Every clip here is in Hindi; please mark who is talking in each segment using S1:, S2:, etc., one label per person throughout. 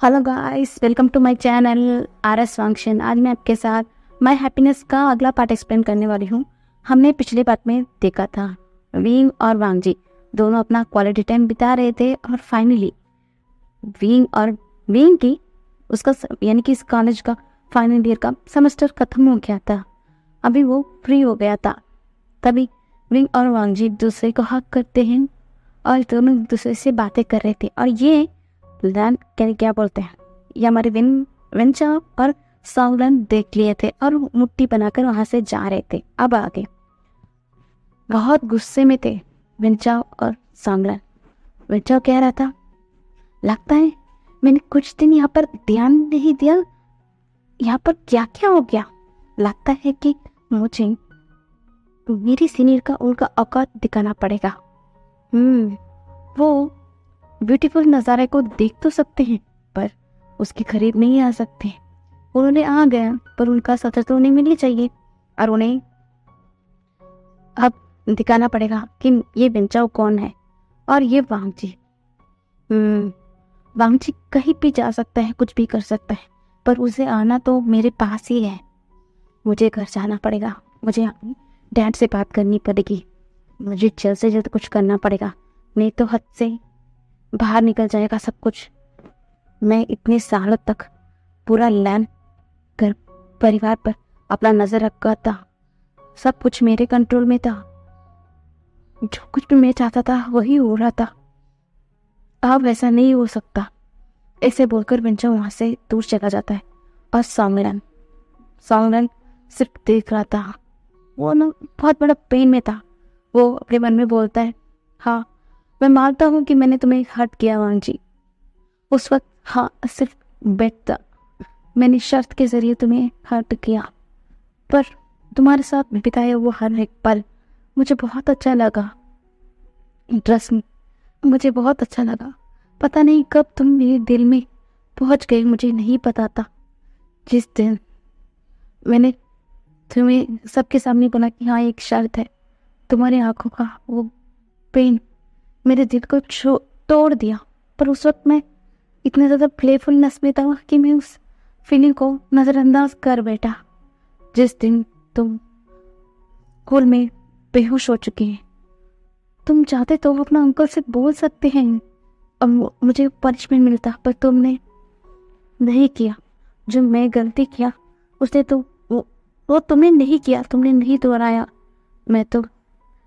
S1: Hello guys, welcome to my channel RS function. आज मैं आपके साथ माय हैप्पीनेस का अगला पार्ट एक्सप्लेन करने वाली हूँ। हमने पिछले पार्ट में देखा था विंग और वांगजी दोनों अपना क्वालिटी टाइम बिता रहे थे और फाइनली विंग की उसका यानी कि इस कॉलेज का फाइनल ईयर का सेमेस्टर खत्म हो गया था। अभी वो फ्री हो गया था। तभी विंग और वांगजी एक दूसरे को हक करते हैं और दोनों एक दूसरे से बातें कर रहे थे। और ये लैंड क्या बोलते हैं, ये हमारे विंचा और सॉन्गलन देख लिए थे और मुट्ठी बनाकर वहां से जा रहे थे। अब आगे बहुत गुस्से में थे विंचा और सॉन्गलन। विंचा कह रहा था, लगता है मैंने कुछ दिन यहाँ पर ध्यान नहीं दिया, यहाँ पर क्या क्या हो गया। लगता है कि मुझे मेरी सीनियर का उनका औकात दिखाना पड़ेगा। वो ब्यूटीफुल नज़ारे को देख तो सकते हैं पर उसके करीब नहीं आ सकते। उन्होंने आ गया पर उनका सतर तो उन्हें मिलनी चाहिए और उन्हें अब दिखाना पड़ेगा कि ये बिंचाओ कौन है और ये वांगजी। वांगजी कहीं भी जा सकता है, कुछ भी कर सकता है, पर उसे आना तो मेरे पास ही है। मुझे घर जाना पड़ेगा, मुझे अपनी डैड से बात करनी पड़ेगी, मुझे जल्द से जल्द कुछ करना पड़ेगा, नहीं तो हद से बाहर निकल जाएगा सब कुछ। मैं इतने सालों तक पूरा लैंड घर परिवार पर अपना नजर रखा था, सब कुछ मेरे कंट्रोल में था, जो कुछ भी मैं चाहता था वही हो रहा था। अब ऐसा नहीं हो सकता। ऐसे बोलकर बिंचा वहां से दूर चला जाता है और सॉन्गलन सिर्फ देख रहा था। वो ना बहुत बड़ा पेन में था। वो अपने मन में बोलता है, हाँ मैं मानता हूँ कि मैंने तुम्हें हर्ट किया वांगजी। उस वक्त हाँ सिर्फ बेट था, मैंने शर्त के जरिए तुम्हें हर्ट किया, पर तुम्हारे साथ बिताया वो हर एक पल मुझे बहुत अच्छा लगा। ट्रस्ट मी, मुझे बहुत अच्छा लगा। पता नहीं कब तुम मेरे दिल में पहुँच गए, मुझे नहीं पता था। जिस दिन मैंने तुम्हें सबके सामने बोला कि हाँ एक शर्त है, तुम्हारी आंखों का वो पेन मेरे दिल को तोड़ दिया। पर उस वक्त मैं इतने ज़्यादा प्लेफुलनेस में था कि मैं उस फीलिंग को नज़रअंदाज कर बैठा। जिस दिन तुम स्कूल में बेहोश हो चुके हैं, तुम चाहते तो अपना अंकल से बोल सकते हैं और मुझे पनिशमेंट मिलता, पर तुमने नहीं किया। जो मैं गलती किया उसने तो वो तुमने नहीं किया, तुमने नहीं दोहराया।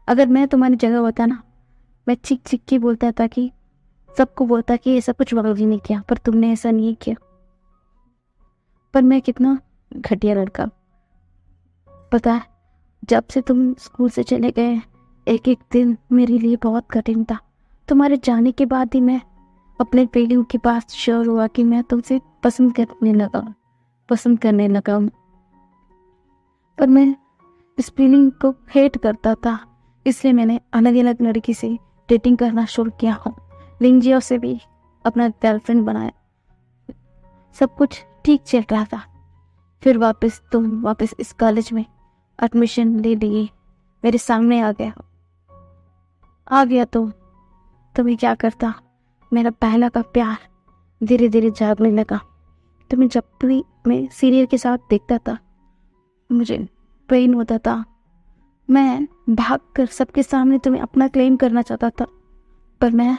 S1: अगर मैं तुम्हारी जगह होता ना, मैं चीख चीख के बोलता था कि सबको बोलता कि ऐसा कुछ वांगजी ने किया, पर तुमने ऐसा नहीं किया। पर मैं कितना घटिया लड़का। पता है, जब से तुम स्कूल से चले गए एक एक दिन मेरे लिए बहुत कठिन था। तुम्हारे जाने के बाद ही मैं अपने फीलिंग के पास श्योर हुआ कि मैं तुमसे पसंद करने लगा। पर मैं इस फीलिंग को हेट करता था, इसलिए मैंने अलग अलग लड़की से डेटिंग करना शुरू किया हूँ। लिंजियो से भी अपना गर्लफ्रेंड बनाया, सब कुछ ठीक चल रहा था। फिर तुम वापस इस कॉलेज में एडमिशन ले लिए, मेरे सामने आ गया तो तुम्हें क्या करता। मेरा पहला का प्यार धीरे धीरे जागने लगा। तुम्हें जब भी मैं सीनियर के साथ देखता था मुझे पेन होता था। मैं भागकर सबके सामने तुम्हें अपना क्लेम करना चाहता था, पर मैं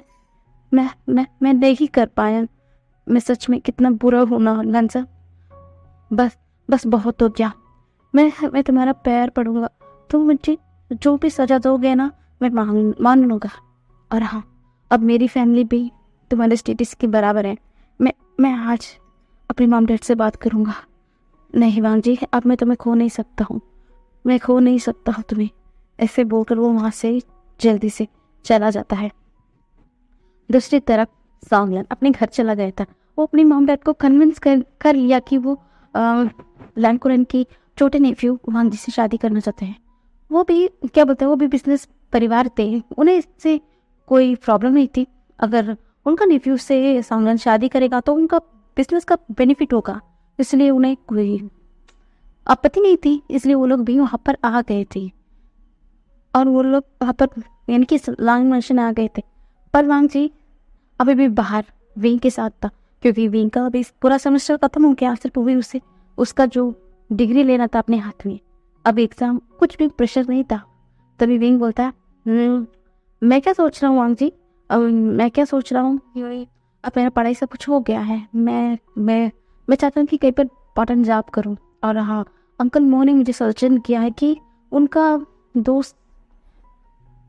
S1: नहीं कर पाया। मैं सच में कितना बुरा हूं ना लंसा। बस बहुत हो गया। मैं तुम्हारा पैर पड़ूंगा, तुम मुझे जो भी सजा दोगे ना मैं मान लूंगा। और हाँ, अब मेरी फैमिली भी तुम्हारे स्टेटस के बराबर है। मैं आज अपने मॉम डैड से बात करूंगा। नहीं वांगजी, अब मैं तुम्हें खो नहीं सकता हूँ, मैं खो नहीं सकता हूँ तुम्हें। ऐसे बोलकर वो वहां से जल्दी से चला जाता है। दूसरी तरफ सॉन्गलन अपने घर चला गया था। वो अपनी मॉम डैड को कन्विंस कर लिया कि वो लैंकुरन की छोटे नेफ्यू वांगजी से शादी करना चाहते हैं। वो भी क्या बोलते हैं, वो भी बिजनेस परिवार थे, उन्हें इससे कोई प्रॉब्लम नहीं थी। अगर उनका नेफ्यू से सॉन्गलन शादी करेगा तो उनका बिजनेस का बेनिफिट होगा, इसलिए उन्हें कोई आपत्ति नहीं थी। इसलिए वो लोग भी वहाँ पर आ गए थे और वो लोग वहाँ पर यानी कि लॉन्ग मैंशन आ गए थे। पर वांगजी अभी भी बाहर विंग के साथ था, क्योंकि विंग का अभी पूरा सेमेस्टर खत्म हो गया, सिर्फ वही उससे उसका जो डिग्री लेना था अपने हाथ में, अब एग्जाम कुछ भी प्रेशर नहीं था। तभी विंग बोलता है मैं क्या सोच रहा हूँ वांग जी, मैं क्या सोच रहा हूँ कि अब मेरा पढ़ाई सब कुछ हो गया है, मैं चाहता हूँ कि कहीं पर पार्ट टाइम जॉब करूँ। और हाँ, अंकल मो ने मुझे सजेशन किया है कि उनका दोस्त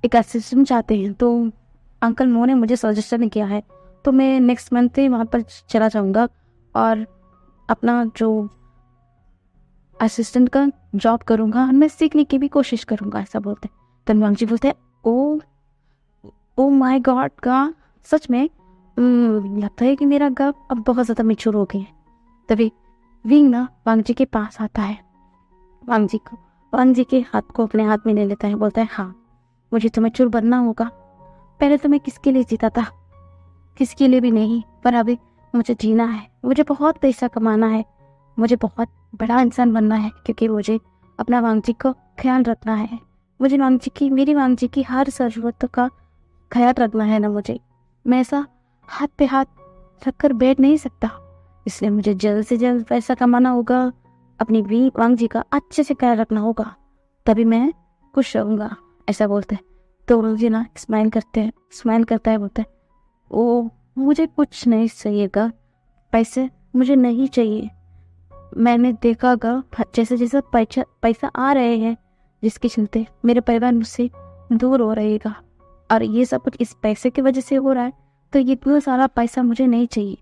S1: एक असिस्टेंट चाहते हैं, तो अंकल मो ने मुझे सजेशन किया है, तो मैं नेक्स्ट मंथ ही वहाँ पर चला जाऊँगा और अपना जो असिस्टेंट का जॉब करूँगा और मैं सीखने की भी कोशिश करूँगा, ऐसा बोलते हैं। तन्वांग जी बोलते हैं ओ माय गॉड का सच में लगता है कि मेरा गा अब बहुत ज़्यादा मेच्योर हो गया है। तभी विंग ना वांग जी के पास आता है, वांग जी के हाथ को अपने हाथ में ले लेता है, बोलता है हाँ मुझे तो मेच्योर बनना होगा। पहले तो मैं किसके लिए जीता था, किसके लिए भी नहीं, पर अभी मुझे जीना है, मुझे बहुत पैसा कमाना है, मुझे बहुत बड़ा इंसान बनना है, क्योंकि मुझे अपना वांग जी को ख्याल रखना है, मुझे मेरी वांग जी की हर ज़रूरत का ख्याल रखना है ना मुझे। मैं ऐसा हाथ पे हाथ रख कर बैठ नहीं सकता, इसलिए मुझे जल्द से जल्द पैसा कमाना होगा, अपनी वांग जी का अच्छे से ख्याल रखना होगा, तभी मैं खुश रहूँगा, ऐसा बोलते हैं। तो वांग जी ना स्माइल करता है, बोलता है ओ मुझे कुछ नहीं चाहिएगा, पैसे मुझे नहीं चाहिए। मैंने देखा गा जैसे जैसे पैसा आ रहे हैं, जिसके चलते मेरे परिवार मुझसे दूर हो रहेगा, और ये सब कुछ इस पैसे की वजह से हो रहा है, तो ये इतना सारा पैसा मुझे नहीं चाहिए,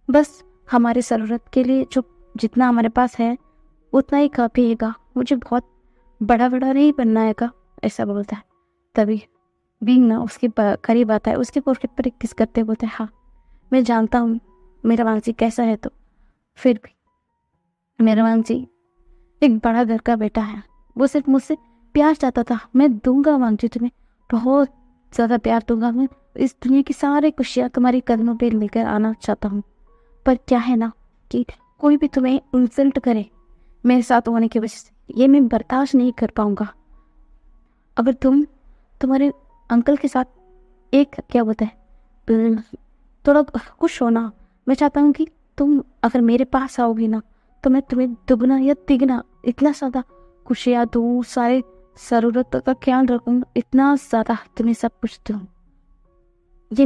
S1: बस हमारे ज़रूरत के लिए जो जितना हमारे पास है उतना ही काफ़ी हैगा, मुझे बहुत बड़ा नहीं बनना हैगा, ऐसा बोलता है। तभी बींग ना उसके करीब आता है, उसके पोर्ट्रेट पर किस करते बोलते हैं हाँ मैं जानता हूँ मेरा वांग जी कैसा है, तो फिर भी मेरा वांग जी एक बड़ा घर का बेटा है, वो सिर्फ मुझसे प्यार चाहता था, मैं दूंगा वांग जी तुम्हें बहुत ज़्यादा प्यार दूंगा, मैं इस दुनिया की सारी खुशियाँ तुम्हारे कदमों पे लेकर आना चाहता हूँ, पर क्या है ना कि कोई भी तुम्हें इंसल्ट करे मेरे साथ होने की वजह से, ये मैं बर्दाश्त नहीं कर पाऊँगा। अगर तुम्हारे अंकल के साथ एक क्या बोलता है थोड़ा खुश होना, मैं चाहता हूँ कि तुम अगर मेरे पास आओगी ना तो मैं तुम्हें दुगना या तिगना इतना ज़्यादा खुशियाँ दूँ, सारे ज़रूरत का ख्याल रखूँगा, इतना ज़्यादा तुम्हें सब कुछ दूँ। ये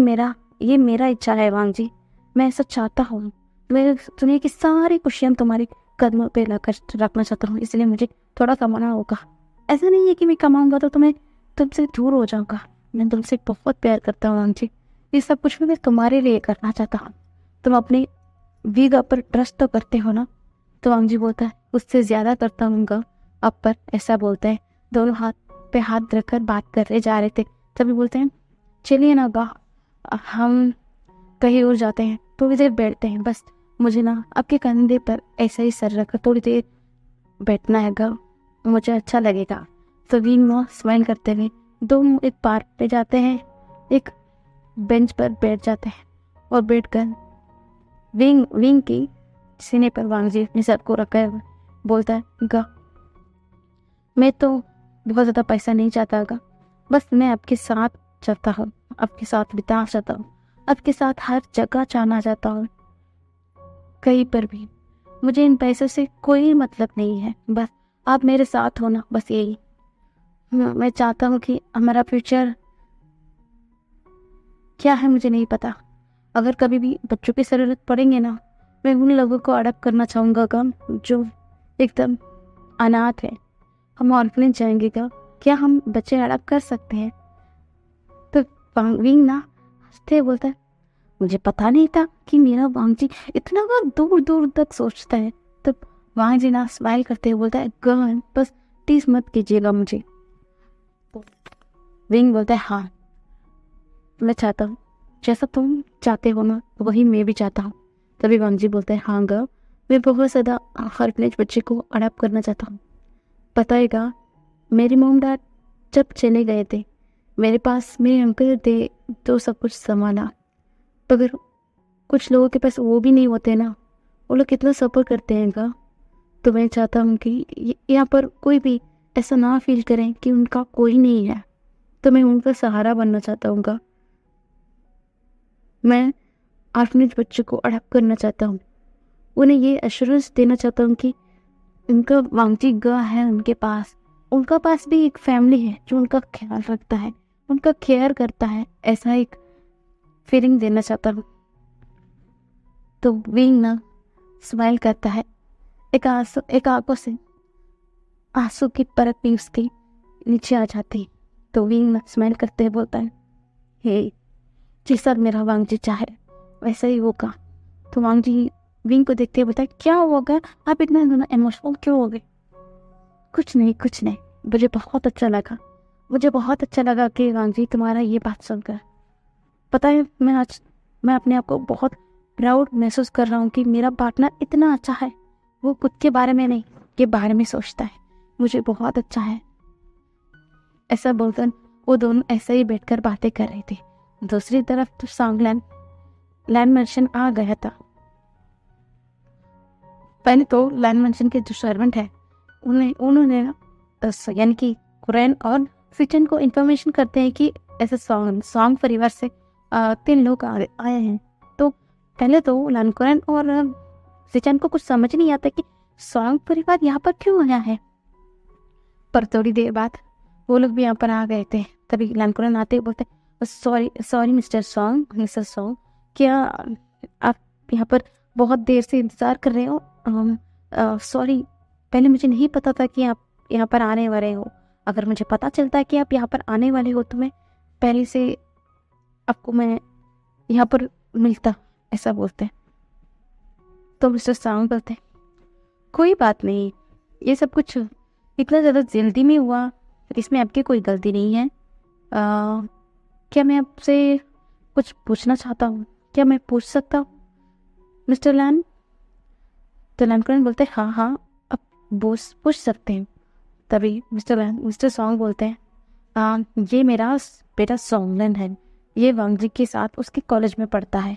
S1: मेरा इच्छा है वांग जी, मैं ऐसा चाहता हूँ, मैं दुनिया की सारी खुशियाँ तुम्हारे कदमों पे लाकर रखना चाहता हूँ, इसलिए मुझे थोड़ा कमाना होगा। ऐसा नहीं है कि मैं कमाऊँगा तो तुमसे दूर हो जाऊँगा, मैं तुमसे बहुत प्यार करता हूँ वांग जी, ये सब कुछ मैं तुम्हारे लिए करना चाहता हूँ। तुम अपने वीगा पर ट्रस्ट तो करते हो ना? तो वांग जी बोलता है उससे ज़्यादा करता हूँ अब पर, ऐसा बोलते हैं। दोनों हाथ पे हाथ रखकर बात कर रहे जा रहे थे, तभी बोलते हैं चलिए ना गा हम कहीं और जाते हैं, थोड़ी देर बैठते हैं, बस मुझे ना आपके कंधे पर ऐसा ही सर रखकर थोड़ी देर बैठना है गा, मुझे अच्छा लगेगा। तो विंग स्माइल करते हुए दोनों एक पार्क पे जाते हैं, एक बेंच पर बैठ जाते हैं और बैठकर विंग की सीने पर वांग जी अपने सर को रखा है, बोलता है गा मैं तो बहुत ज़्यादा पैसा नहीं चाहता गा, बस मैं आपके साथ चाहता हूँ, आपके साथ बिताना चाहता हूँ, आपके साथ हर जगह जाना चाहता हूँ, कहीं पर भी मुझे इन पैसों से कोई मतलब नहीं है, बस आप मेरे साथ हो ना, बस यही मैं चाहता हूँ कि हमारा फ्यूचर क्या है मुझे नहीं पता, अगर कभी भी बच्चों की ज़रूरत पड़ेंगे ना, मैं उन लोगों को अडॉप्ट करना चाहूँगा कम जो एकदम अनाथ है, हम ऑर्फनेज जाएंगे क्या हम बच्चे अडॉप्ट कर सकते हैं? तो विंग ना हंसते बोलता है मुझे पता नहीं था कि मेरा वांग जी इतना दूर दूर तक सोचता है। तो वांग जी ना स्माइल करते हुए बोलता है गन बस टीस मत कीजिएगा मुझे। तो विंग बोलता है हाँ मैं चाहता हूँ, जैसा तुम चाहते हो ना वही मैं भी चाहता हूँ। तभी वांग जी बोलता है हाँ गा मैं बहुत ज़्यादा हर प्लेज बच्चे को अडॉप्ट करना चाहता हूँ। पता है गा मेरे मॉम डैड जब चले गए थे मेरे पास मेरे अंकल थे तो सब कुछ संभाला, अगर कुछ लोगों के पास वो भी नहीं होते ना, वो लोग कितना सफ़र करते हैं गा। तो मैं चाहता हूँ कि यहाँ पर कोई भी ऐसा ना फील करें कि उनका कोई नहीं है, तो मैं उनका सहारा बनना चाहता हूँ गा। मैं ऑर्फनेज बच्चों को अडॉप्ट करना चाहता हूँ। उन्हें ये एश्योरेंस देना चाहता हूँ कि उनका वांगजी गा है, उनका पास भी एक फैमिली है जो उनका ख्याल रखता है, उनका केयर करता है, ऐसा एक फीलिंग देना चाहता हूँ। तो विंग ना स्माइल करता है, एक आंखों से आंसू की परत भी उसके नीचे आ जाती है। तो विंग ना स्माइल करते हुए बोलता है, हे, जैसा मेरा वांगजी चाहे वैसा ही होगा। तो वांगजी विंग को देखते हुए बोलता है, क्या होगा, आप इतना इमोशनल क्यों हो गए? कुछ नहीं, मुझे बहुत अच्छा लगा कि वांगजी तुम्हारा ये बात सुनकर। पता है, मैं अपने आप को बहुत प्राउड महसूस कर रहा हूँ कि मेरा पार्टनर इतना अच्छा है। वो खुद के बारे में नहीं, के बारे में सोचता है। मुझे बहुत अच्छा है। ऐसा बोलकर वो दोनों ऐसे ही बैठकर बातें कर रहे थे। दूसरी तरफ तो सांगलैन लैंड मेंशन आ गया था। पहले तो लैंड मेंशन के जो सर्वेंट है उन्होंने यानी कि कुरैन और सिचन को इन्फॉर्मेशन करते हैं कि ऐसे सॉन्ग परिवार से 3 लोग आए हैं। तो पहले तो लैंकुरैन और सिचन को कुछ समझ नहीं आता कि सॉन्ग परिवार यहाँ पर क्यों आया है। पर थोड़ी देर बाद वो लोग भी यहाँ पर आ गए थे। तभी लैंकुरैन आते ही बोलते, सॉरी मिस्टर सॉन्ग, क्या आप यहाँ पर बहुत देर से इंतज़ार कर रहे हो? सॉरी, पहले मुझे नहीं पता था कि आप यहाँ पर आने वाले हो। अगर मुझे पता चलता है कि आप यहाँ पर आने वाले हो तो मैं पहले से आपको मैं यहाँ पर मिलता, ऐसा बोलते हैं। तो मिस्टर सॉन्ग बोलते हैं, कोई बात नहीं, ये सब कुछ इतना ज़्यादा जल्दी में हुआ, इसमें आपकी कोई गलती नहीं है। क्या मैं आपसे कुछ पूछना चाहता हूँ? क्या मैं पूछ सकता हूँ मिस्टर लैन? तो लैंकुरैन बोलते हैं, हाँ, आप पूछ सकते हैं। तभी मिस्टर सॉन्ग बोलते हैं, ये मेरा बेटा सॉन्गलैन है, ये वांगजी के साथ उसके कॉलेज में पढ़ता है।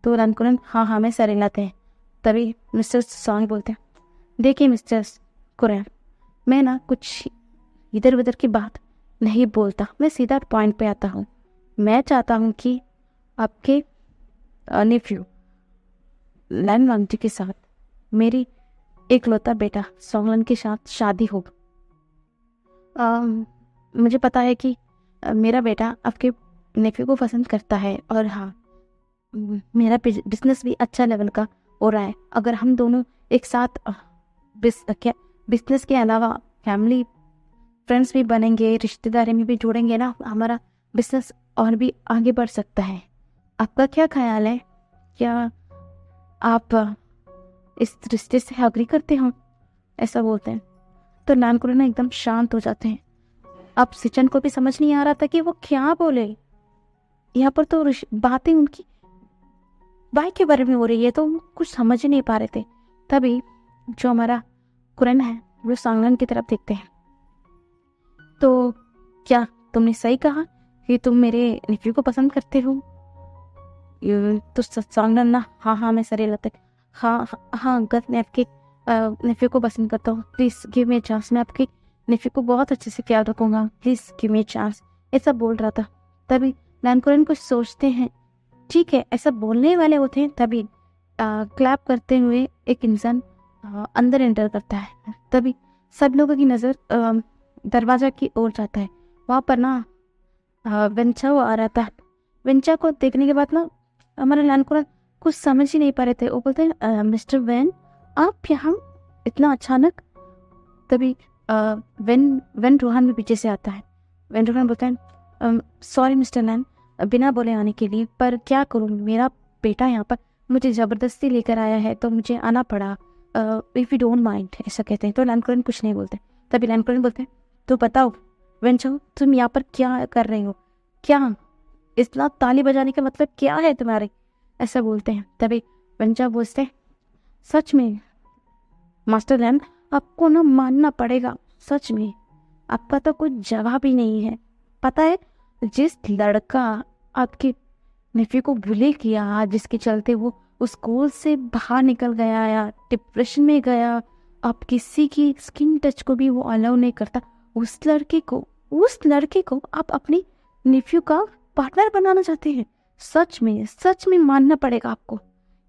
S1: तो लैंकुरैन, हाँ, मैं सरेला थे। तभी मिस्टर सॉन्ग बोलते हैं, देखिए मिस्टर कुरैन, मैं ना कुछ इधर उधर की बात नहीं बोलता, मैं सीधा पॉइंट पे आता हूँ। मैं चाहता हूँ कि आपके नेफ्यू लैन वांगजी के साथ मेरी एकलौता बेटा सॉन्गलैन के साथ शादी हो। मुझे पता है कि मेरा बेटा आपके नेफ्यू को पसंद करता है, और हाँ, मेरा बिजनेस भी अच्छा लेवल का हो रहा है। अगर हम दोनों एक साथ बिजनेस के अलावा फैमिली फ्रेंड्स भी बनेंगे, रिश्तेदारी में भी जोड़ेंगे ना, हमारा बिजनेस और भी आगे बढ़ सकता है। आपका क्या ख्याल है? क्या आप इस रिश्ते से एग्री करते हो? ऐसा बोलते हैं। तो लैंकुरैन एकदम शांत हो जाते हैं। अब सिचन को भी समझ नहीं आ रहा था कि वो क्या बोले। यहाँ पर तो बातें उनकी बाइक के बारे में हो रही है, तो कुछ समझ ही नहीं पा रहे थे। तभी जो हमारा कुरैन है वो सांगलैन की तरफ देखते हैं। तो क्या तुमने सही कहा कि तुम मेरे नेफ्यू को पसंद करते हो? तो सांगलैन ना, हाँ, मैं सरेला तक, हाँ, गत मैं आपके नेफ्यू को पसंद करता हूँ। प्लीज़ गिव मी चांस, मैं आपके नेफ्यू को बहुत अच्छे से ख्याल रखूँगा, प्लीज़ गिव मी चांस, ऐसा बोल रहा था। तभी लैंकुरैन कुछ सोचते हैं, ठीक है, ऐसा बोलने वाले होते हैं। तभी क्लैप करते हुए एक इंसान अंदर एंटर करता है। तभी सब लोगों की नज़र दरवाज़ा की ओर जाता है। वहाँ पर ना वेंचा वो आ रहा था। वेंचा को देखने के बाद ना हमारा लैंकुरैन कुछ समझ ही नहीं पा रहे थे। वो बोलते हैं, मिस्टर वेन, आप यहाँ इतना अचानक? तभी वेन रोहन भी पीछे से आता है। वेन रोहन बोलते हैं, सॉरी मिस्टर लैन, बिना बोले आने के लिए, पर क्या करूँ, मेरा बेटा यहाँ पर मुझे ज़बरदस्ती लेकर आया है तो मुझे आना पड़ा, इफ़ यू डोंट माइंड, ऐसा कहते हैं। तो लैंकुरैन कुछ नहीं बोलते। तभी लैंकुरैन बोलते हैं, तो बताओ वेंचो, तुम यहाँ पर क्या कर रहे हो? क्या इतना ताली बजाने का मतलब क्या है तुम्हारे? ऐसा बोलते हैं। तभी वेंचा बोलते हैं, सच में मास्टर लैन, आपको ना मानना पड़ेगा, सच में आपका तो कोई जवाब ही नहीं है। पता है, जिस लड़का आपके नेफ्यू को बुली किया, जिसके चलते वो उस स्कूल से बाहर निकल गया या डिप्रेशन में गया, आप किसी की स्किन टच को भी वो अलाउ नहीं करता, उस लड़के को आप अपनी नेफ्यू का पार्टनर बनाना चाहते हैं। सच में मानना पड़ेगा आपको।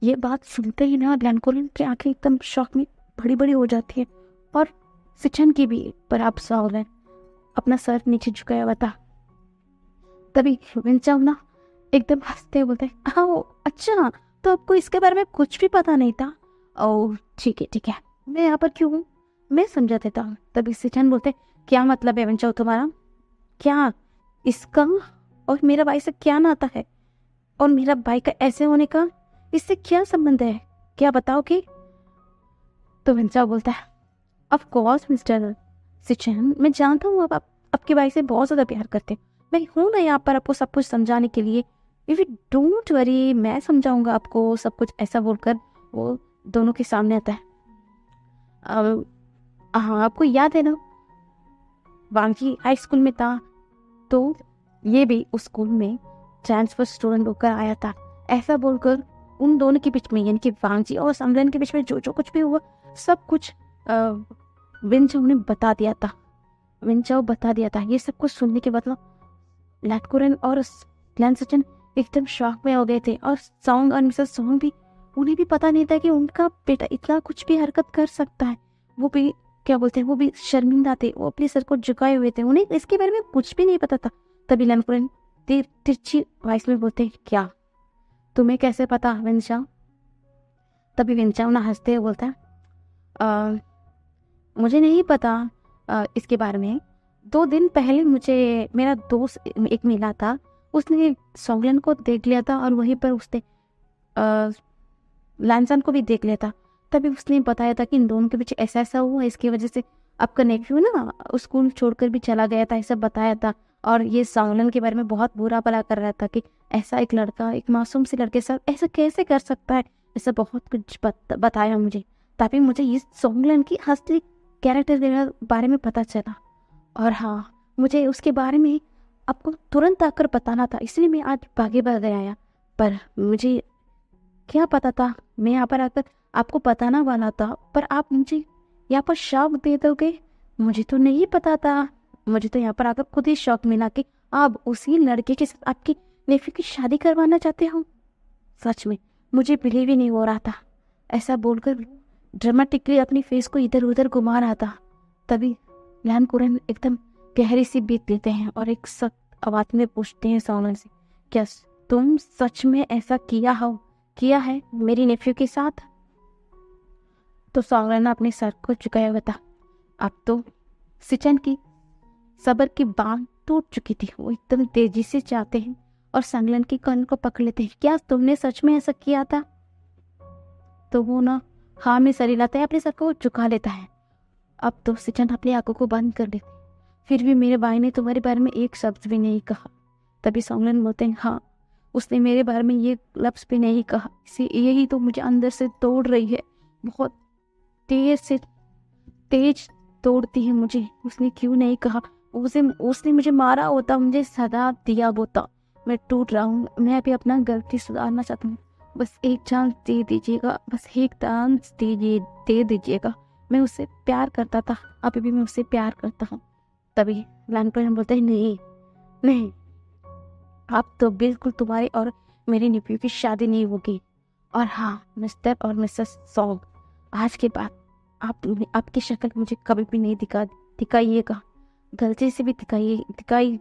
S1: ये बात सुनते ही ना ग्लेनकोलिन की आंखें एकदम शॉक में बड़ी बड़ी हो जाती है और सिचन की भी। पर आप सॉल्वेन अपना सर नीचे झुकाया हुआ था। तभी विंचाओ ना एकदम हंसते हुए बोलते, हाँ अच्छा, तो आपको इसके बारे में कुछ भी पता नहीं था? ओह ठीक है, मैं यहाँ पर क्यों हूँ मैं समझा देता हूँ। तभी सिचन बोलते, क्या मतलब है विंचाओ तुम्हारा? क्या इसका और मेरा भाई से क्या नाता है? और मेरा भाई का ऐसे होने का इससे क्या संबंध है? क्या बताओगे? तो विंचाओ बोलता है, ऑफ कोर्स मिस्टर सिचन, मैं जानता हूँ आप आपके भाई से बहुत ज़्यादा प्यार करते हैं। मैं हूँ ना यहाँ पर आपको सब कुछ समझाने के लिए। इफ यू डोंट वरी, मैं समझाऊंगा आपको सब कुछ। ऐसा बोलकर वो दोनों के सामने आता है। हाँ, आपको याद है ना वांगी हाई स्कूल में था, तो ये भी उस स्कूल में ट्रांसफर स्टूडेंट होकर आया था। ऐसा बोलकर उन दोनों के बीच में, यानी कि वांगजी और समरन के बीच में जो कुछ भी हुआ सब कुछ विंचाओ ने बता दिया था। विंचाओ बता दिया था। ये सब कुछ सुनने के बाद लैटकोरन और ग्लेन सचिन एकदम शॉक में हो गए थे। और सॉन्ग और मिसेस सॉन्ग भी, उन्हें भी पता नहीं था कि उनका बेटा इतना कुछ भी हरकत कर सकता है। वो भी क्या बोलते हैं, वो भी शर्मिंदा थे। वो अपने सर को झुकाए हुए थे, उन्हें इसके बारे में कुछ भी नहीं पता था। तभी लैटकोरन तिरछी वॉइस में बोलते, क्या तुम्हें कैसे पता विंचाओ? तभी विंचाओ ना हंसते हुए बोलता है, मुझे नहीं पता इसके बारे में। 2 दिन पहले मुझे मेरा दोस्त एक मिला था, उसने सॉन्गलन को देख लिया था और वहीं पर उसने लैंसन को भी देख लिया था। तभी उसने बताया था कि इन दोनों के बीच ऐसा ऐसा हुआ, इसकी वजह से आपका नेफ्यू ना स्कूल छोड़कर भी चला गया था, ऐसा बताया था। और ये सॉन्गलन के बारे में बहुत बुरा भला कर रहा था कि ऐसा एक लड़का एक मासूम से लड़के साथ ऐसा कैसे कर सकता है। ऐसा बहुत कुछ बताया मुझे, तभी मुझे इस सॉन्गलन की असली कैरेक्टर के बारे में पता चला। और हाँ, मुझे उसके बारे में आपको तुरंत आकर बताना था, इसलिए मैं आज भागे भागे आया। पर मुझे क्या पता था मैं यहाँ पर आकर आपको बताना वाला था, पर आप मुझे यहाँ पर शौक दे दोगे। मुझे तो नहीं पता था। मुझे तो यहाँ पर आकर खुद ही शौक मिला कि आप उसी लड़के के साथ आपकी नेफ्यू की शादी करवाना चाहते हो। सच में मुझे बिलीव ही नहीं हो रहा था। ऐसा बोलकर ड्रामेटिकली अपनी फेस को इधर उधर घुमा रहा था। तभी लैनकुरन एकदम गहरी सी बीत लेते हैं और एक सख्त आवाज में पूछते हैं सॉन्गलन से, क्या तुम सच में ऐसा किया है मेरी नेफ्यू के साथ? तो सॉन्गलन ने अपने सर को झुकाया हुआ था। अब तो सिचन की सबर की बांध टूट चुकी थी। वो एकदम तेजी से जाते हैं और सॉन्गलन की कान को पकड़ लेते हैं। क्या तुमने सच में ऐसा किया था? तो वो ना हाँ में सर हिलाता है, अपने सर को झुका लेता है। अब तो सिचन अपनी आंखों को बंद कर लेते। फिर भी मेरे भाई ने तुम्हारे बारे में एक शब्द भी नहीं कहा। तभी सॉन्गलन बोलते हैं, हाँ उसने मेरे बारे में ये लफ्ज़ भी नहीं कहा। इसे यही तो मुझे अंदर से तोड़ रही है, बहुत तेज तोड़ती है मुझे। उसने क्यों नहीं कहा? उसने मुझे मारा होता, मुझे सजा दिया होता। मैं टूट रहा हूँ, मैं भी अपना गलती सुधारना चाहता हूँ। बस एक चांस दे दीजिएगा, बस एक चांस दे दीजिएगा। मैं उससे प्यार करता था, अभी भी मैं उससे प्यार करता हूँ। तभी लैनकुरन बोलते हैं, नहीं, आप तो बिल्कुल तुम्हारी और मेरी नेफ्यू की शादी नहीं होगी। और हाँ मिस्टर और मिसेस सॉन्ग, आज के बाद आपकी शक्ल मुझे कभी भी नहीं दिखाइएगा। गलती से भी दिखाई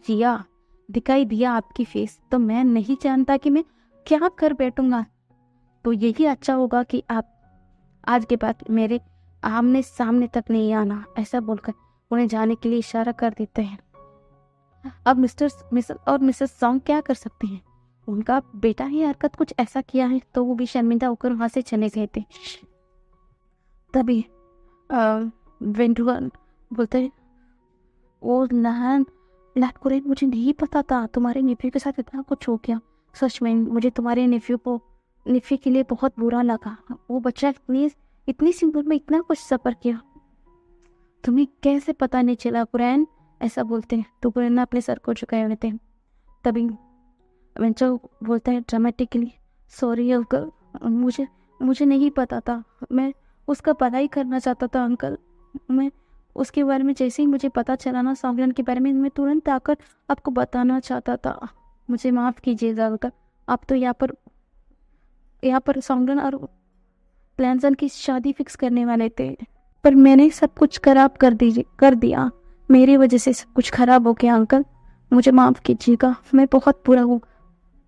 S1: दिया आपकी फेस तो मैं नहीं जानता कि मैं क्या कर बैठूंगा। तो यही अच्छा होगा कि आप आज के बाद मेरे आमने सामने तक नहीं आना। ऐसा बोलकर उन्हें जाने के लिए इशारा कर देते हैं। अब मिस्टर और मिसेस सॉन्ग क्या कर सकते हैं? उनका बेटा ही हरकत कुछ ऐसा किया है तो वो भी शर्मिंदा होकर वहां से चले गए थे। तभी वेंटुगन बोलते हैं, ओ लैटकुरन, मुझे नहीं पता था तुम्हारे नेफ्यू के साथ इतना कुछ हो गया। सच में मुझे तुम्हारे नेफ्यू के लिए बहुत बुरा लगा। वो बच्चा इतनी सी उम्र में इतना कुछ सफर किया, तुम्हें कैसे पता नहीं चला कुरैन? ऐसा बोलते हैं तो कुरैन अपने सर को झुकाए हुए थे। तभी वेंचो बोलता है ड्रामेटिकली, सॉरी अंकल, मुझे नहीं पता था। मैं उसका पढ़ाई करना चाहता था अंकल। मैं उसके बारे में जैसे ही मुझे पता चला ना सॉन्गलन के बारे में, मैं तुरंत आकर आपको बताना चाहता था। मुझे माफ़ कीजिएगा अंकल। आप तो यहाँ पर सॉन्गरन और लैंसन की शादी फिक्स करने वाले थे, पर मैंने सब कुछ खराब कर दिया। मेरी वजह से सब कुछ खराब हो गया अंकल, मुझे माफ़ कीजिएगा, मैं बहुत बुरा हूँ।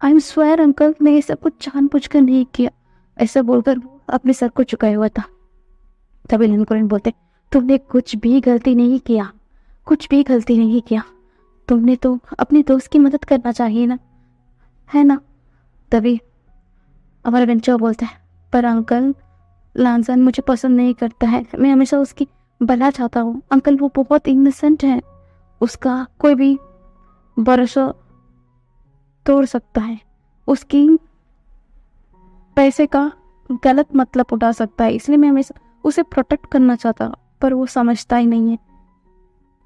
S1: आई एम स्वेयर अंकल, मैं ये सब कुछ जानबूझकर नहीं किया। ऐसा बोलकर वो अपने सर को झुकाए हुआ था। तभी लैंकुरन बोलते, तुमने कुछ भी गलती नहीं किया, कुछ भी गलती नहीं किया। तुमने तो अपने दोस्त की मदद करना चाहिए ना, है ना। तभी हमारा वेंचर बोलता है, पर अंकल लांसन मुझे पसंद नहीं करता है, मैं हमेशा उसकी भला चाहता हूँ। अंकल वो बहुत इनोसेंट है, उसका कोई भी भरोसा तोड़ सकता है, उसकी पैसे का गलत मतलब उठा सकता है, इसलिए मैं हमेशा उसे प्रोटेक्ट करना चाहता हूँ। पर वो समझता ही नहीं है,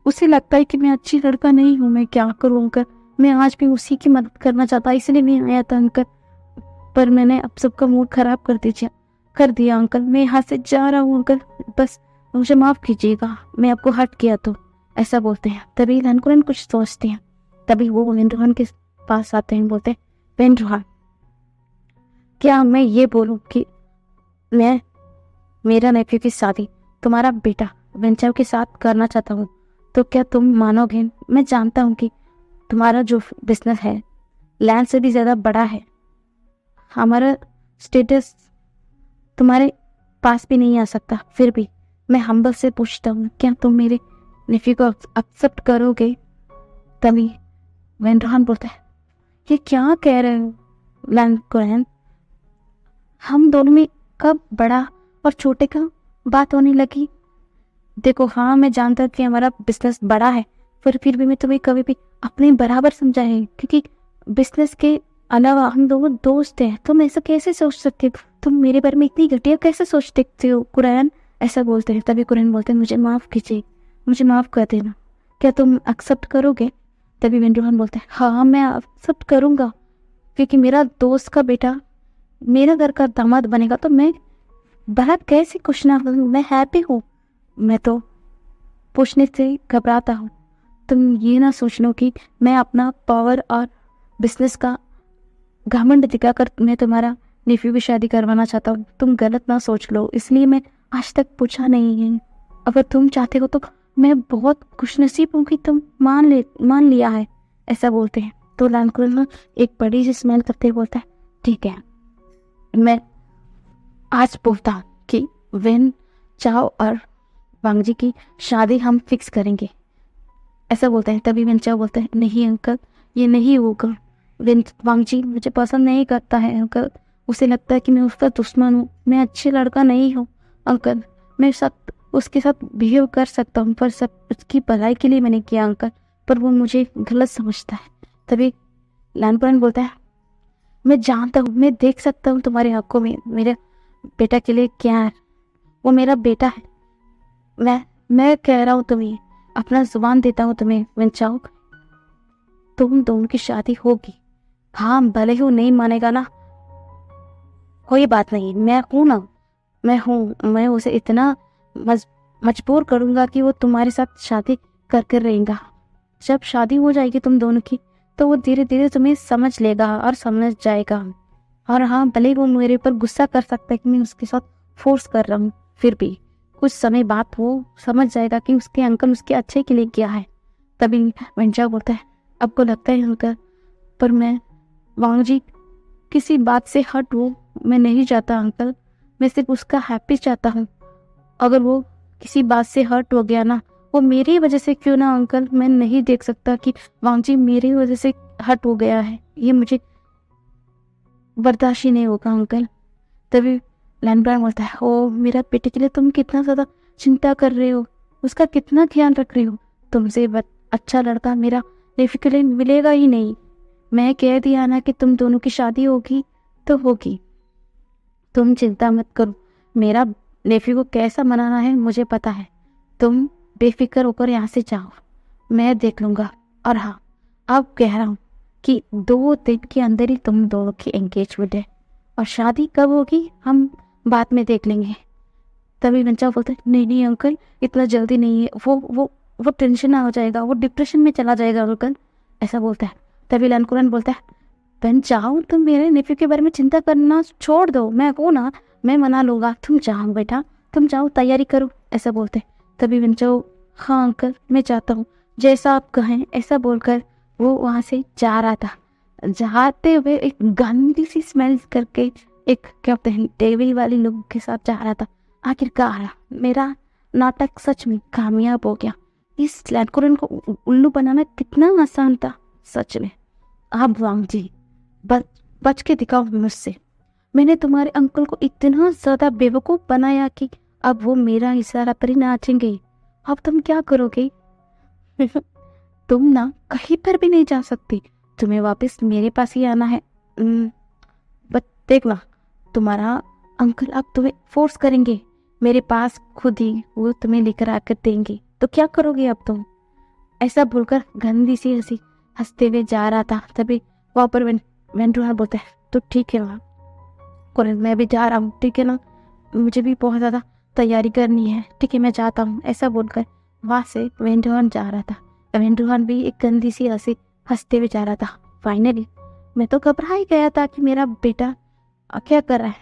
S1: उसे लगता है कि मैं अच्छी लड़का नहीं हूँ, मैं क्या करूँ अंकल। मैं आज भी उसी की मदद करना चाहता, इसलिए मैं आया था अंकल, पर मैंने अब सबका मूड खराब कर दिया अंकल। मैं यहाँ से जा रहा हूँ अंकल, बस मुझे माफ़ कीजिएगा, मैं आपको हर्ट किया तो। ऐसा बोलते हैं। तभी लैंकुरन कुछ सोचते हैं। तभी वो वेंड्रोहान के पास आते हैं, बोलते हैं, वेंड्रोहान, क्या मैं ये बोलूँ कि मैं मेरा नेफ्यू की शादी तुम्हारा बेटा वेंचर के साथ करना चाहता हूँ, तो क्या तुम मानोगे। मैं जानता हूँ कि तुम्हारा जो बिजनेस है लैंड से भी ज़्यादा बड़ा है, हमारा स्टेटस तुम्हारे पास भी नहीं आ सकता, फिर भी मैं हम्बल से पूछता हूँ, क्या तुम मेरे नेफ्यू को एक्सेप्ट करोगे। तभी वेंड्रोहान बोलता है, ये क्या कह रहे हो लैंकुरन, हम दोनों में कब बड़ा और छोटे का बात होने लगी। देखो हाँ, मैं जानता कि हमारा बिजनेस बड़ा है, पर फिर भी मैं तुम्हें कभी भी अपने बराबर समझा है, क्योंकि बिजनेस के अलावा हम दोनों दोस्त हैं। तुम ऐसा कैसे सोच सकते हो, तुम मेरे बारे में इतनी घटिया कैसे सोच सकते हो कुरैन। ऐसा बोलते हैं। तभी कुरैन बोलते हैं, मुझे माफ़ कीजिए, मुझे माफ़ कर देना, क्या तुम एक्सेप्ट करोगे। तभी वेंड्रोहान बोलते हैं, हाँ मैं एक्सेप्ट करूँगा, क्योंकि मेरा दोस्त का बेटा मेरा घर का दामाद बनेगा, तो मैं भला कैसे खुश ना हूँ, मैं हैप्पी हूँ। मैं तो पूछने से घबराता हूँ। तुम ये ना सोच लो कि मैं अपना पावर और बिजनेस का घमंड दिखाकर मैं तुम्हारा नेफ्यू की शादी करवाना चाहता हूँ, तुम गलत ना सोच लो, इसलिए मैं आज तक पूछा नहीं है। अगर तुम चाहते हो तो मैं बहुत खुशनसीब हूँ कि तुम मान लिया है। ऐसा बोलते हैं। तो लैंकुरन एक बड़ी सी स्मेल करते हुए बोलता है, ठीक है, मैं आज बोलता हूँ कि वेन चाओ और वांगजी की शादी हम फिक्स करेंगे। ऐसा बोलते हैं। तभी वेन चाओ बोलते हैं, नहीं अंकल, ये नहीं होगा। वांगजी मुझे पसंद नहीं करता है अंकल, उसे लगता है कि मैं उसका दुश्मन हूँ, मैं अच्छी लड़का नहीं हूँ अंकल, मैं उसके साथ बिहेव कर सकता हूँ, पर सब उसकी भलाई के लिए मैंने किया अंकल, पर वो मुझे गलत समझता है। तभी लैंकुरन बोलता है, मैं जानता हूँ, मैं देख सकता हूँ तुम्हारी आंखों में मेरे बेटा के लिए क्या है, वो मेरा बेटा है। मैं कह रहा हूँ तुम्हें, अपना जुबान देता हूँ तुम्हें वेंचाओ, तुम दोनों की शादी होगी। हाँ भले ही वो नहीं मानेगा ना, कोई बात नहीं, मैं हूँ ना, मैं उसे इतना मजबूर करूँगा कि वो तुम्हारे साथ शादी करके रहेगा। जब शादी हो जाएगी तुम दोनों की, तो वो धीरे धीरे तुम्हें समझ लेगा और समझ जाएगा। और हाँ, भले वो मेरे ऊपर गुस्सा कर सकता है कि मैं उसके साथ फोर्स कर रहा हूँ, फिर भी कुछ समय बाद वो समझ जाएगा कि उसके अंकल उसके अच्छे के लिए किया है। तभी वेंचा बोलता है, आपको लगता है अंकल, पर मैं वांगजी किसी बात से हट हो मैं नहीं चाहता अंकल, मैं सिर्फ उसका हैप्पी चाहता हूँ। अगर वो किसी बात से हर्ट हो गया ना, वो मेरी वजह से क्यों ना अंकल, मैं नहीं देख सकता कि वांगजी मेरी वजह से हर्ट हो गया है, ये मुझे बर्दाश्त ही नहीं होगा अंकल। तभी लैंडब्रांड बोलता है, ओ मेरा बेटे के लिए तुम कितना ज़्यादा चिंता कर रहे हो, उसका कितना ख्याल रख रहे हो, तुमसे अच्छा लड़का मेरा नेफ्यू के लिए मिलेगा ही नहीं। मैं कह दिया ना कि तुम दोनों की शादी होगी तो होगी, तुम चिंता मत करो, मेरा नेफ्यू को कैसा मनाना है मुझे पता है, तुम बेफिक्र होकर यहाँ से जाओ, मैं देख लूँगा। और हाँ, अब कह रहा हूँ कि 2 दिन के अंदर ही तुम दोनों की एंगेजमेंट है, और शादी कब होगी हम बाद में देख लेंगे। तभी बच्चा बोलता है, नहीं अंकल, इतना जल्दी नहीं है, वो टेंशन हो जाएगा, वो डिप्रेशन में चला जाएगा अंकल। ऐसा बोलता है। तभी लैंकुरन बोलता है, बहन जाओ, तुम मेरे नेफ्यू के बारे में चिंता करना छोड़ दो, मैं हूँ ना, मैं मना लूँगा, तुम जाओ बेटा, तुम जाओ तैयारी करो, ऐसा बोलते। तभी बंचाओ, हाँ अंकल मैं चाहता हूँ, जैसा आप कहें, ऐसा बोलकर वो वहाँ से जा रहा था। जाते हुए एक गंदी सी स्मेल करके एक क्या कहते हैं डेविल वाली लोग के साथ जा रहा था। आखिरकार मेरा नाटक सच में कामयाब हो गया। इस लैंडकोरन को उल्लू बनाना कितना आसान था सच में। अब वांग जी बच के दिखाओ मुझसे। मैंने तुम्हारे अंकल को इतना ज्यादा बेवकूफ बनाया कि अब वो मेरा इशारा पर ही नाचेंगे। अब तुम क्या करोगे? तुम ना कहीं पर भी नहीं जा सकती, तुम्हें वापस मेरे पास ही आना है। बस देखना, तुम्हारा अंकल अब तुम्हें फोर्स करेंगे मेरे पास, खुद ही वो तुम्हें लेकर आकर देंगे, तो क्या करोगे अब तुम? ऐसा बोलकर गंदी सी हंसी हंसते हुए जा रहा था। तभी वहाँ पर वेंड्रोहान बोलता है, तो ठीक है वहाँ कोरिन, मैं भी जा रहा हूँ, ठीक है ना, मुझे भी बहुत ज़्यादा तैयारी करनी है, ठीक है मैं जाता हूँ। ऐसा बोलकर वहाँ से वेंड्रोहान जा रहा था। वेंड्रोहान भी एक गंदी सी हंसी हंसते हुए जा रहा था। फाइनली मैं तो घबरा ही गया था कि मेरा बेटा क्या कर रहा है,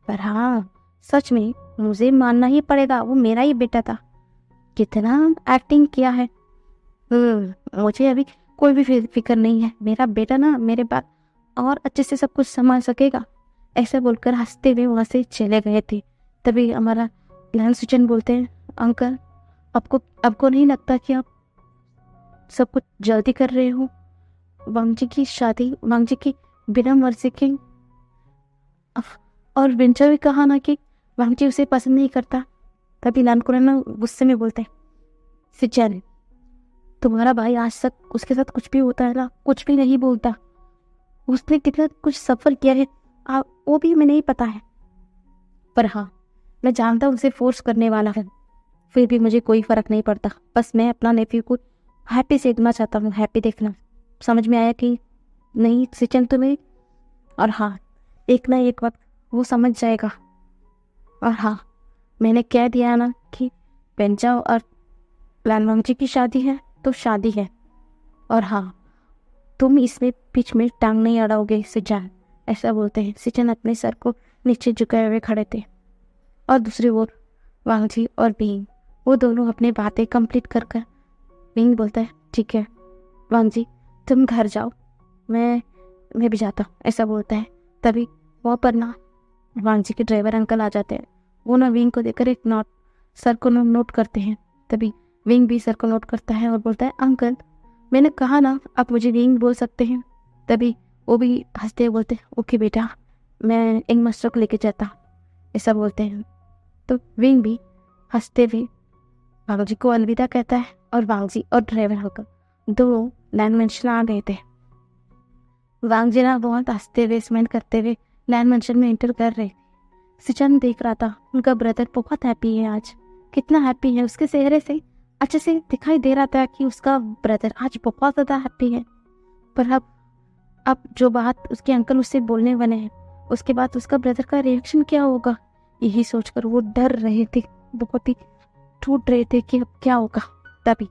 S1: पर हाँ सच में मुझे मानना ही पड़ेगा, वो मेरा ही बेटा था। कितना एक्टिंग किया है। मुझे अभी कोई भी फिक्र नहीं है, मेरा बेटा ना मेरे बाद और अच्छे से सब कुछ संभाल सकेगा। ऐसा बोलकर हंसते हुए वहाँ से चले गए थे। तभी हमारा लैन सुचन बोलते हैं, अंकल आपको नहीं लगता कि आप सब कुछ जल्दी कर रहे हो? वांग जी की शादी वांग जी की बिना मर्जी के, और विंचा भी कहा ना कि वांग जी उसे पसंद नहीं करता। तभी लैंडकोरन गुस्से में बोलते हैं, सिचन तुम्हारा भाई आज तक उसके साथ कुछ भी होता है ना, कुछ भी नहीं बोलता। उसने कितना कुछ सफर किया है वो भी हमें नहीं पता है, पर हाँ मैं जानता हूँ उसे फोर्स करने वाला है, फिर भी मुझे कोई फर्क नहीं पड़ता। बस मैं अपना नेफ्यू को हैप्पी देखना चाहता हूँ, हैप्पी देखना। समझ में आया कि नहीं सिचन तुम्हें? और हाँ एक ना एक वक्त वो समझ जाएगा। और हाँ मैंने कह दिया ना कि पेंचाओ और प्लानवांग जी की शादी है तो शादी है, और हाँ तुम इसमें बीच में टांग नहीं अड़ाओगे सिचन। ऐसा बोलते हैं। सिचन अपने सर को नीचे झुकाए हुए खड़े थे, और दूसरी ओर वांग जी और बीइंग वो दोनों अपनी बातें कंप्लीट कर कर बीइंग बोलता है, ठीक है वांग जी तुम घर जाओ, मैं भी जाता हूँ, ऐसा बोलता है। तभी वहाँ पर ना वांग जी के ड्राइवर अंकल आ जाते हैं। वो ना विंग को देखकर एक सर को नोट करते हैं। तभी विंग भी सर को नोट करता है और बोलता है, अंकल मैंने कहा ना आप मुझे विंग बोल सकते हैं। तभी वो भी हंसते हुए बोलते हैं, ओके बेटा मैं इंग मास्टर को लेके जाता हूँ, ऐसा बोलते हैं। तो विंग भी हंसते हुए वांग जी को अलविदा कहता है, और वांग जी और ड्राइवर अंकल दोनों लैंड मेंशन आ गए थे। वांग जी ना बहुत हंसते हुए स्माइल करते हुए लैंड मेंशन में एंटर कर रहे। सिचन देख रहा था उनका ब्रदर बहुत हैप्पी है आज, कितना हैप्पी है, उसके चेहरे से अच्छे से दिखाई दे रहा था कि उसका ब्रदर आज बहुत ज़्यादा हैप्पी है। पर अब जो बात उसके अंकल उससे बोलने वाले हैं, उसके बाद उसका ब्रदर का रिएक्शन क्या होगा, यही सोचकर वो डर रहे थे, बहुत ही टूट रहे थे कि अब क्या होगा। तभी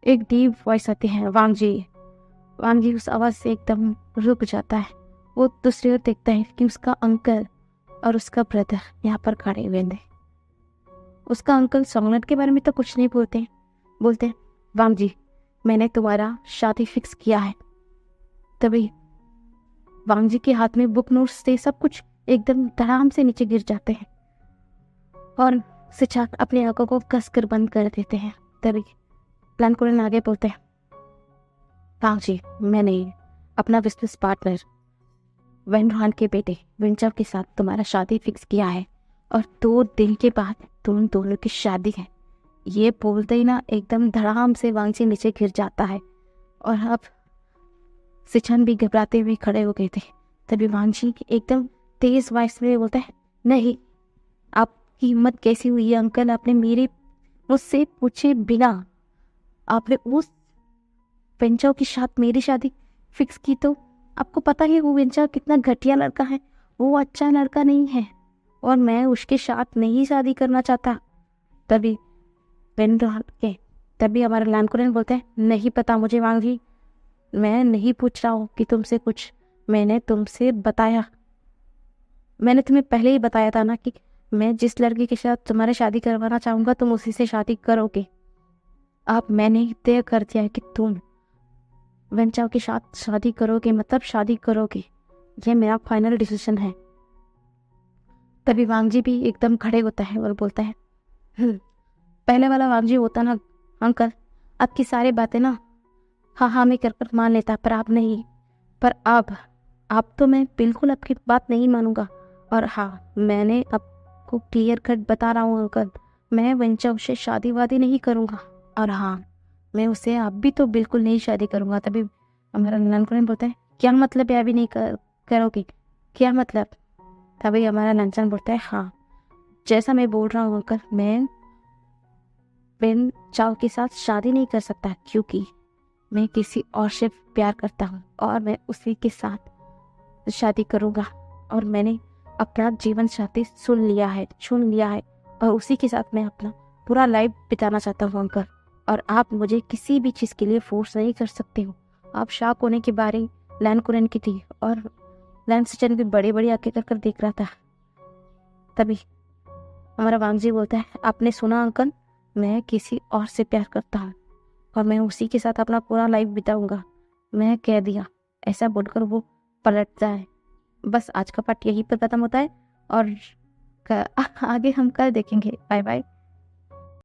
S1: एक डीप वॉइस आती है, वांग जी उस आवाज़ से एकदम रुक जाता है। वो दूसरी ओर देखता है कि उसका अंकल और उसका ब्रदर यहाँ पर खड़े हुए थे। उसका अंकल सोंगनट के बारे में तो कुछ नहीं बोलते वांग जी मैंने तुम्हारा शादी फिक्स किया है। तभी वांग जी के हाथ में बुक नोट्स से सब कुछ एकदम धड़ाम से नीचे गिर जाते हैं, और सिचाक अपनी आंखों को कसकर बंद कर देते हैं। तभी प्लानकोरन आगे बोलते हैं, वांग जी मैंने अपना बिजनेस पार्टनर वेंड्रोहान के बेटे विंचर के साथ तुम्हारा शादी फिक्स किया है, और 2 दिन के बाद तुम दोनों की शादी है। ये बोलते ही ना एकदम धड़ाम से वांग जी नीचे गिर जाता है, और अब सिचन भी घबराते हुए खड़े हो गए थे। तभी वांग जी एकदम तेज वॉइस में बोलता है, नहीं आपकी हिम्मत कैसी हुई है अंकल, आपने मुझसे पूछे बिना आपने उस वेंचर के साथ मेरी शादी फिक्स की? तो आपको पता है वो वेंचर कितना घटिया लड़का है, वो अच्छा लड़का नहीं है, और मैं उसके साथ नहीं शादी करना चाहता। तभी हमारा लैंडकोरन बोलते हैं, नहीं पता मुझे वांग जी, मैं नहीं पूछ रहा हूँ कि तुमसे कुछ, मैंने तुमसे बताया, मैंने तुम्हें पहले ही बताया था ना कि मैं जिस लड़की के साथ तुम्हारे शादी करवाना चाहूँगा तुम उसी से शादी करोगे। अब मैंने तय कर दिया है कि तुम वेंचाओ के साथ शादी करोगे, मतलब शादी करोगे। ये मेरा फाइनल डिसीजन है। तभी वांगजी भी एकदम खड़े होता है और बोलता है, पहले वाला वांगजी होता ना अंकल, आपकी सारी बातें ना हाँ हाँ मैं कर मान लेता, पर आप नहीं। पर अब तो मैं बिल्कुल आपकी बात नहीं मानूंगा। और हाँ, मैंने आपको क्लियर कट बता रहा हूँ अंकल, मैं वेंचाओ से शादी वादी नहीं करूँगा। और हाँ, मैं उसे अब भी तो बिल्कुल नहीं शादी करूँगा। तभी हमारा ननकुन बोलता है, क्या मतलब है अभी नहीं करोगे, क्या मतलब? तभी हमारा नंचन बोलता है, हाँ जैसा मैं बोल रहा हूँ अंकल, मैं बेन चाव के साथ शादी नहीं कर सकता क्योंकि मैं किसी और से प्यार करता हूँ और मैं उसी के साथ शादी करूँगा। और मैंने अपना जीवन साथी चुन लिया है और उसी के साथ मैं अपना पूरा लाइफ बिताना चाहता हूँ अंकल। और आप मुझे किसी भी चीज़ के लिए फोर्स नहीं कर सकते हो। आप शाक होने के बारे लैन कुरन की थी और लैन सचन भी बड़े बड़े आके कर देख रहा था। तभी हमारा वांगजी बोलता है, आपने सुना अंकल, मैं किसी और से प्यार करता हूँ और मैं उसी के साथ अपना पूरा लाइफ बिताऊंगा। मैं कह दिया। ऐसा बोलकर वो पलटता है। बस आज का पार्ट यहीं पर खत्म होता है और आगे हम कल देखेंगे। Bye bye.